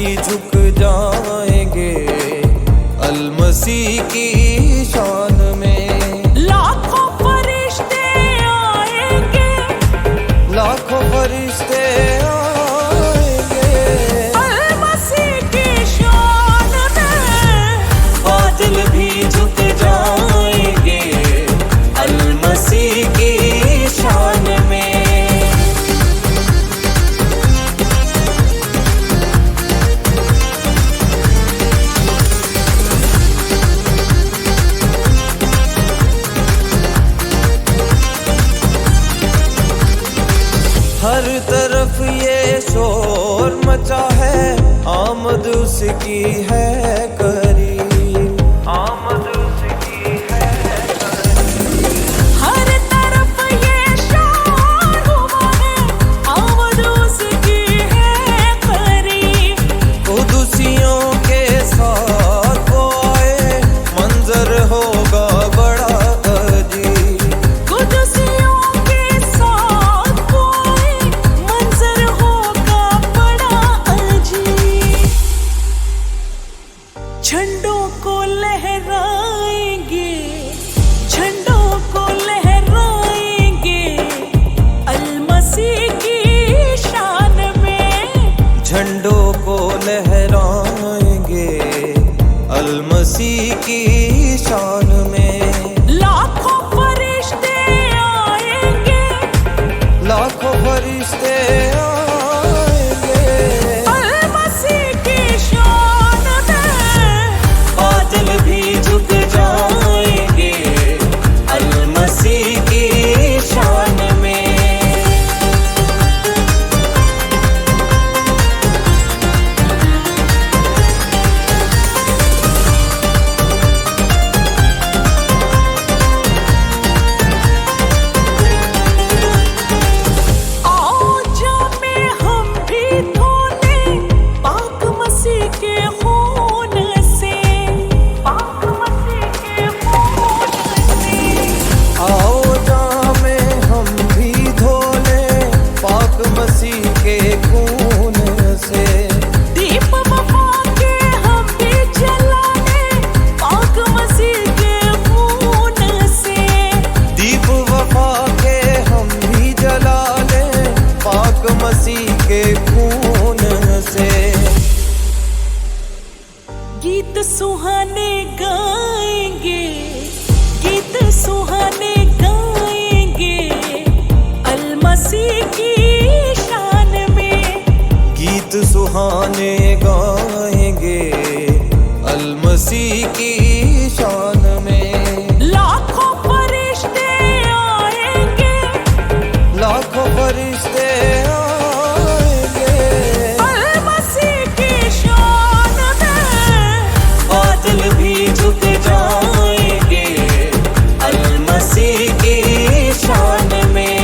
भी झुक जाएंगे अलमसीह की शान में। लाखों फरिश्ते आएंगे, लाखों फरिश्ते आएंगे अलमसीह की शान में। बादल भी झुक जाएंगे अलमसीह की शान में। हर तरफ ये शोर मचा है, आमद उसकी है करीब, आमद उसकी है करीब। हर तरफ ये शोर हुआ है, आमद उसकी है करीब। कुदुसियों के साथ वो आए, मंजर होगा बड़ा अजीब। कुदुसियों के साथ वो आए, मंजर होगा बड़ा अजीब। झंडों को लहराएंगे, झंडों को लहराएंगे अलमसीह की शान में। झंडों को लहराएंगे अलमसीह की शान में। लाखों फरिश्ते आएंगे, लाखों फरिश्ते आएंगे अलमसीह की शान में। बादल भी झुक जाएंगे अलमसीह की शान में। आओ जामे हम भी धोने पाक मसीह के खून से, पाक मसीह के खून से। आओ जामे हम भी धोले पाक मसीह के खून से। दीप वफा के हम भी जलाने पाक मसीह के खून से। दीप वफा के हम भी जला ले पाक मसीह के खून से। गीत सुहाने गाएंगे, गीत सुहाने गाएंगे अलमसीह की शान में। गीत सुहाने गाएंगे अलमसीह की शान में। लाखों फरिश्ते आएंगे, लाखों फरिश्ते आएंगे अलमसीह की शान में। बादल भी झुक जाएंगे अलमसीह की शान में।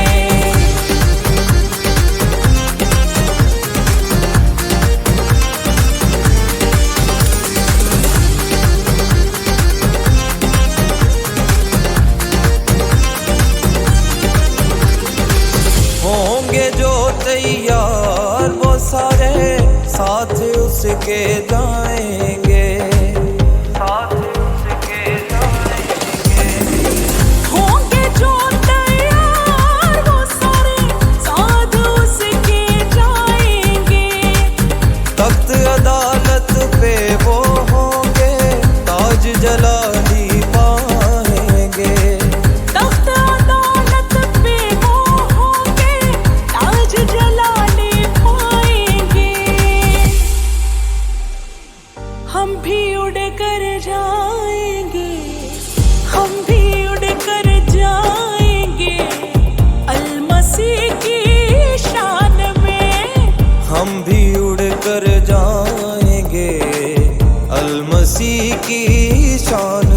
होंगे जो तैयार वो सारे साथ उसके जाएंगे, साथ उसके जाएंगे। होंगे जो तैयार वो सारे साथ उसके जाएंगे। तख्त अदालत पे वो होंगे, ताज जलाली पाएंगे। तख्त अदालत पे वो होंगे, ताज जलाले पाएंगे। हम भी उड़ कर जाएंगे, हम भी उड़ कर जाएंगे अलमसीह की शान में। हम भी उड़ कर जाएंगे अलमसीह की शान